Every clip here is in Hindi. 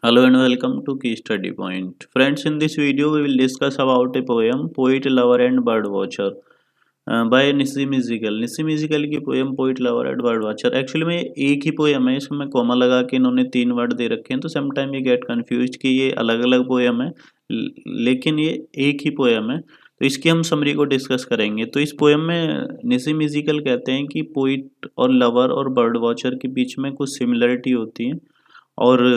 Hello and welcome to Key Study Point. Friends, in this video we will discuss about a poem Poet Lover and Bird Watcher by Nissim Ezekiel. Nissim Ezekiel की poem poet lover and bird watcher actually में एक ही पोएम है, इसमें कॉमा लगा के इन्होंने 3 वर्ड दे रखे हैं, तो समटाइम ये गेट कंफ्यूज कि ये अलग अलग पोएम है लेकिन ये एक ही पोएम है। तो इसकी हम समरी को डिस्कस करेंगे। तो इस पोएम में निस्सिम इज़िकल कहते हैं कि पोइट और लवर और बर्ड वॉचर के बीच में कुछ सिमिलरिटी होती है और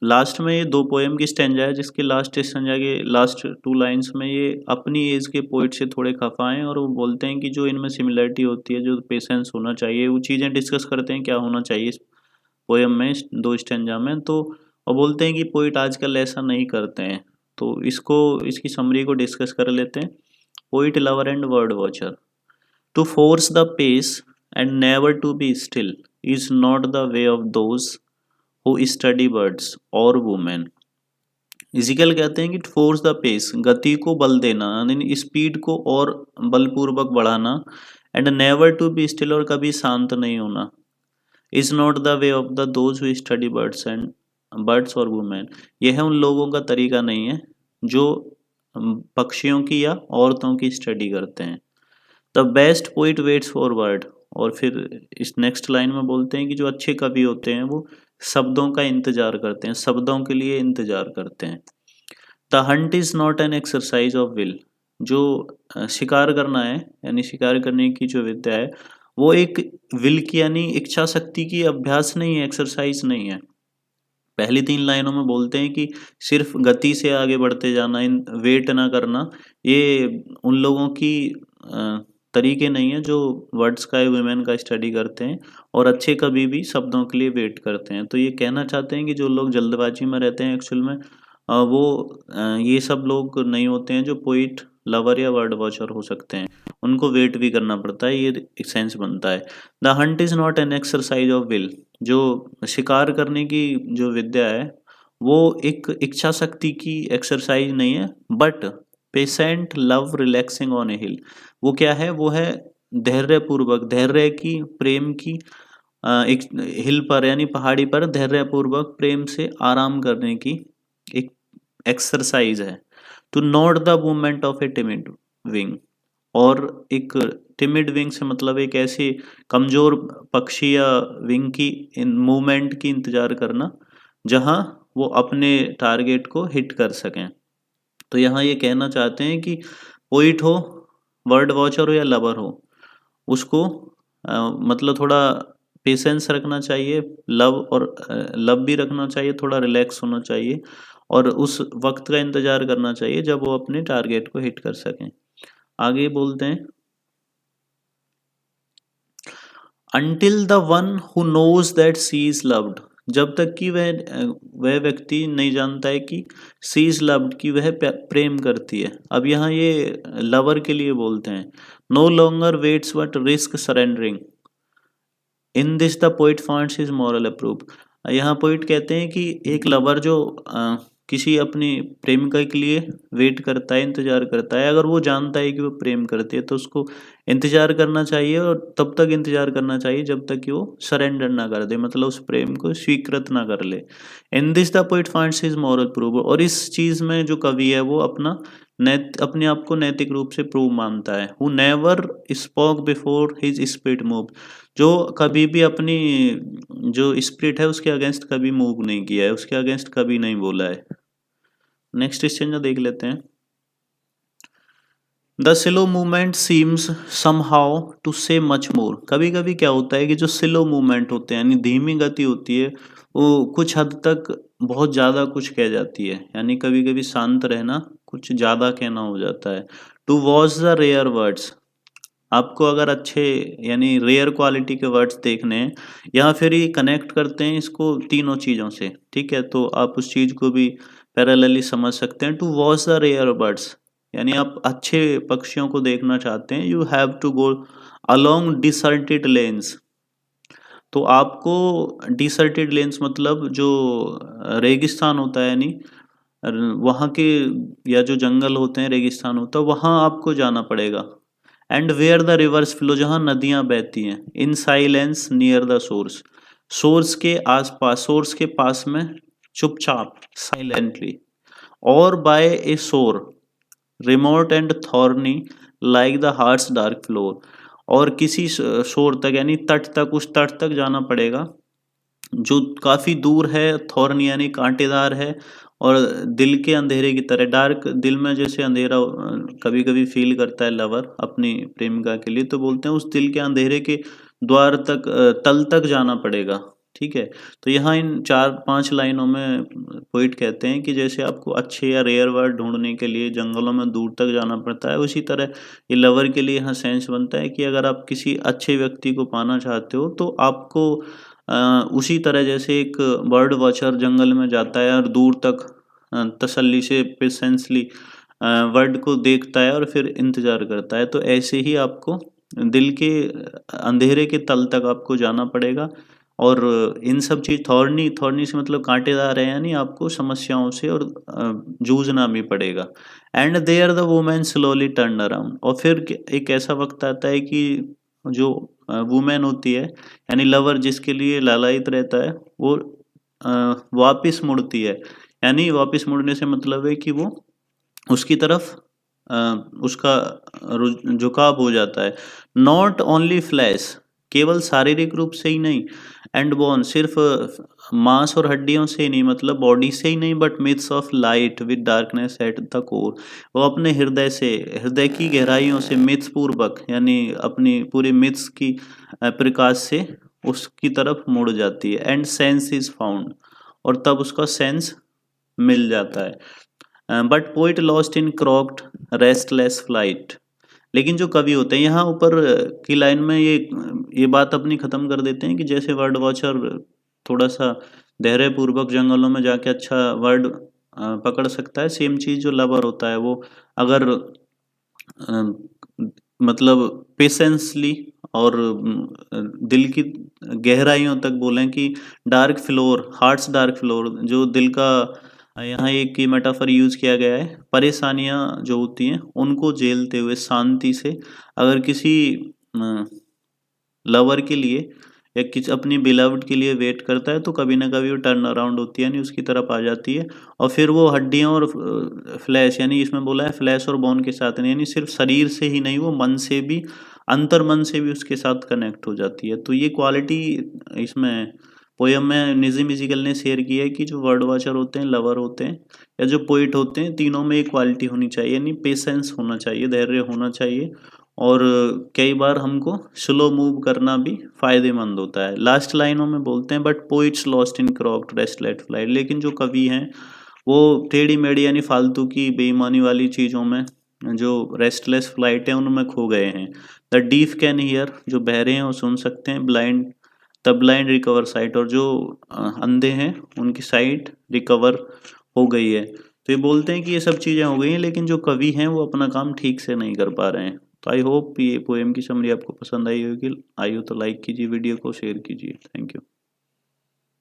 लास्ट में ये 2 पोएम की स्टैंजा है जिसके लास्ट स्टैंजा के लास्ट 2 लाइन्स में ये अपनी एज के पोइट से थोड़े खफा हैं और वो बोलते हैं कि जो इनमें सिमिलरिटी होती है, जो पेशेंस होना चाहिए, वो चीज़ें डिस्कस करते हैं क्या होना चाहिए इस पोएम में, 2 स्टैंजा में। तो और बोलते हैं कि पोइट आजकल ऐसा नहीं करते हैं। तो इसकी समरी को डिस्कस कर लेते हैं। Poet lover and bird watcher. To force the pace and never to be still is not the way of those who study birds और वुमेन। इजिकल कहते हैं कि फोर्स द पेस, गति को बल देना, यानी स्पीड को और बलपूर्वक बढ़ाना, and never to be still, और कभी शांत नहीं होना, is not the way of the those who study birds और वुमेन। यह उन लोगों का तरीका नहीं है जो पक्षियों की या औरतों की स्टडी करते हैं। The best poet waits for word, और फिर इस नेक्स्ट लाइन में बोलते हैं कि जो अच्छे कवि होते हैं वो शब्दों का इंतजार करते हैं, शब्दों के लिए इंतजार करते हैं। The Hunt is not an exercise of will, जो शिकार करना है यानी शिकार करने की जो विद्या है वो एक विल की यानी इच्छा शक्ति की अभ्यास नहीं है, एक्सरसाइज नहीं है। पहली 3 लाइनों में बोलते हैं कि सिर्फ गति से आगे बढ़ते जाना, इन वेट ना करना, ये उन लोगों की तरीके नहीं है जो वर्ड्स का या वुमेन का स्टडी करते हैं, और अच्छे कभी भी शब्दों के लिए वेट करते हैं। तो ये कहना चाहते हैं कि जो लोग जल्दबाजी में रहते हैं एक्चुअल में ये सब लोग नहीं होते हैं जो पोइट लवर या वर्ड वॉचर हो सकते हैं, उनको वेट भी करना पड़ता है, ये एक सेंस बनता है। The Hunt is not an exercise of will, जो शिकार करने की जो विद्या है वो एक इच्छा शक्ति की एक्सरसाइज नहीं है, but patient love relaxing on a hill, वो क्या है, वो है धैर्य पूर्वक, धैर्य की, प्रेम की, एक हिल पर यानी पहाड़ी पर धैर्य पूर्वक प्रेम से आराम करने की एक एक्सरसाइज है। To note the movement of a timid wing, और एक टिमिड विंग से मतलब एक ऐसी कमजोर पक्षी या विंग की इन मूवमेंट की इंतजार करना जहां वो अपने टारगेट को हिट कर सकें। तो यहाँ ये कहना चाहते हैं कि पोइट हो, बर्ड वॉचर हो या लवर हो, उसको मतलब थोड़ा पेशेंस रखना चाहिए, लव भी रखना चाहिए, थोड़ा रिलैक्स होना चाहिए और उस वक्त का इंतजार करना चाहिए जब वो अपने टारगेट को हिट कर सकें। आगे बोलते हैं, until the one who knows that she is loved, जब तक कि वह व्यक्ति नहीं जानता है कि शी इज लव्ड, कि वह प्रेम करती है। अब यहाँ ये लवर के लिए बोलते हैं। No longer waits but risk surrendering, in this the poet finds his moral approve. यहाँ पोइट कहते हैं कि एक लवर जो किसी अपनी प्रेमिका के लिए वेट करता है, इंतजार करता है, अगर वो जानता है कि वो प्रेम करती है तो उसको इंतजार करना चाहिए, और तब तक इंतजार करना चाहिए जब तक कि वो सरेंडर ना कर दे, मतलब उस प्रेम को स्वीकृत ना कर ले। इन this the poet finds his moral prove, और इस चीज में जो कवि है वो अपने आप को नैतिक रूप से प्रूव मानता है। Who never spoke before his spirit move, जो कभी भी अपनी जो स्पिरिट है उसके अगेंस्ट कभी मूव नहीं किया है, उसके अगेंस्ट कभी नहीं बोला है। नेक्स्ट क्वेश्चन देख लेते हैं। The slow movement seems somehow to say much more, कभी कभी क्या होता है कि जो स्लो मूवमेंट होते हैं यानी धीमी गति होती है वो कुछ हद तक बहुत ज़्यादा कुछ कह जाती है, यानी कभी कभी शांत रहना कुछ ज़्यादा कहना हो जाता है। To watch the rare words, आपको अगर अच्छे यानी रेयर क्वालिटी के वर्ड्स देखने हैं, या फिर ये कनेक्ट करते हैं इसको तीनों चीज़ों से, ठीक है, तो आप उस चीज़ को भी पैरेलली समझ सकते हैं। To watch the rare birds, यानी आप अच्छे पक्षियों को देखना चाहते हैं, you have to go along deserted lanes, तो आपको डिसर्टेड लेन्स मतलब जो रेगिस्तान होता है, यानी वहाँ के या जो जंगल होते हैं, रेगिस्तान होता है, वहाँ आपको जाना पड़ेगा। And where the rivers flow, जहाँ नदियाँ बहती हैं। In silence near the source, source के आसपास, सोर्स के पास में चुपचाप, साइलेंटली, और बाय ए शोर remote and thorny like the hearts dark floor, और किसी शोर तक यानी तट तक, उस तट तक जाना पड़ेगा जो काफी दूर है, थॉर्न यानी कांटेदार है, और दिल के अंधेरे की तरह, डार्क दिल में जैसे अंधेरा कभी कभी फील करता है लवर अपनी प्रेमिका के लिए, तो बोलते हैं उस दिल के अंधेरे के द्वार तक, तल तक जाना पड़ेगा। ठीक है, तो यहाँ इन 4-5 लाइनों में पोइट कहते हैं कि जैसे आपको अच्छे या रेयर वर्ड ढूंढने के लिए जंगलों में दूर तक जाना पड़ता है, उसी तरह ये लवर के लिए यहाँ सेंस बनता है कि अगर आप किसी अच्छे व्यक्ति को पाना चाहते हो तो आपको उसी तरह जैसे एक बर्ड वॉचर जंगल में जाता है और दूर तक तसल्ली से, पेशेंसली वर्ड को देखता है और फिर इंतजार करता है, तो ऐसे ही आपको दिल के अंधेरे के तल तक आपको जाना पड़ेगा। और इन सब चीज, थॉर्नी से मतलब कांटेदार है, यानी आपको समस्याओं से और जूझना भी पड़ेगा। And there the women slowly turn around, और फिर एक ऐसा वक्त आता है कि जो वुमेन होती है यानी लवर जिसके लिए लालायित रहता है, वो वापिस मुड़ती है। यानी वापिस मुड़ने से मतलब है कि वो उसकी तरफ उसका झुकाव हो जाता है। नॉट ओनली फ्लैश, केवल शारीरिक रूप से ही नहीं, एंड बोन, सिर्फ मांस और हड्डियों से ही नहीं, मतलब बॉडी से ही नहीं, but myths of light with darkness at the core, वो अपने हृदय से, हृदय की गहराइयों से मिथ्स पूर्वक, यानी अपनी पूरी मिथ्स की प्रकाश से उसकी तरफ मुड़ जाती है। एंड सेंस इज फाउंड, और तब उसका सेंस मिल जाता है। But poet lost in crooked restless flight, लेकिन जो कवि होते हैं, यहाँ ऊपर की लाइन में ये बात अपनी खत्म कर देते हैं कि जैसे वर्ड वॉचर थोड़ा सा धैर्य पूर्वक जंगलों में जाके अच्छा वर्ड पकड़ सकता है, सेम चीज जो लवर होता है वो अगर मतलब पेशेंसली और दिल की गहराइयों तक बोलें कि dark floor, hearts dark floor, जो दिल का, यहाँ एक मेटाफर यूज किया गया है, परेशानियां जो होती हैं उनको झेलते हुए शांति से अगर किसी लवर के लिए या किसी अपनी बिलव्ड के लिए वेट करता है, तो कभी ना कभी वो टर्न अराउंड होती है, यानी उसकी तरफ आ जाती है, और फिर वो हड्डियां और फ्लैश, यानी इसमें बोला है फ्लैश और बोन के साथ, यानी सिर्फ शरीर से ही नहीं, वो मन से भी, अंतर मन से भी उसके साथ कनेक्ट हो जाती है। तो ये क्वालिटी इसमें पोयम में निजी म्यूजिकल ने शेयर की है कि जो वर्ड वॉचर होते हैं, लवर होते हैं, या जो पोइट होते हैं, तीनों में एक क्वालिटी होनी चाहिए, यानी पेशेंस होना चाहिए, धैर्य होना चाहिए, और कई बार हमको स्लो मूव करना भी फायदेमंद होता है। लास्ट लाइनों में बोलते हैं but poets lost in crooked restless flight, लेकिन जो कवि हैं वो टेढ़ी मेढ़ी यानी फालतू की बेईमानी वाली चीज़ों में, जो रेस्टलेस फ्लाइट है उनमें खो गए हैं। द डीफ कैन हियर, जो बहरे हैं वो सुन सकते हैं, blind the blind recover site, और जो अंधे हैं उनकी साइट रिकवर हो गई है। तो ये बोलते हैं कि ये सब चीज़ें हो गई हैं, लेकिन जो कवि हैं वो अपना काम ठीक से नहीं कर पा रहे हैं। तो आई होप ये पोएम की समरी आपको पसंद आई होगी, आई हो तो लाइक कीजिए, वीडियो को शेयर कीजिए। Thank you.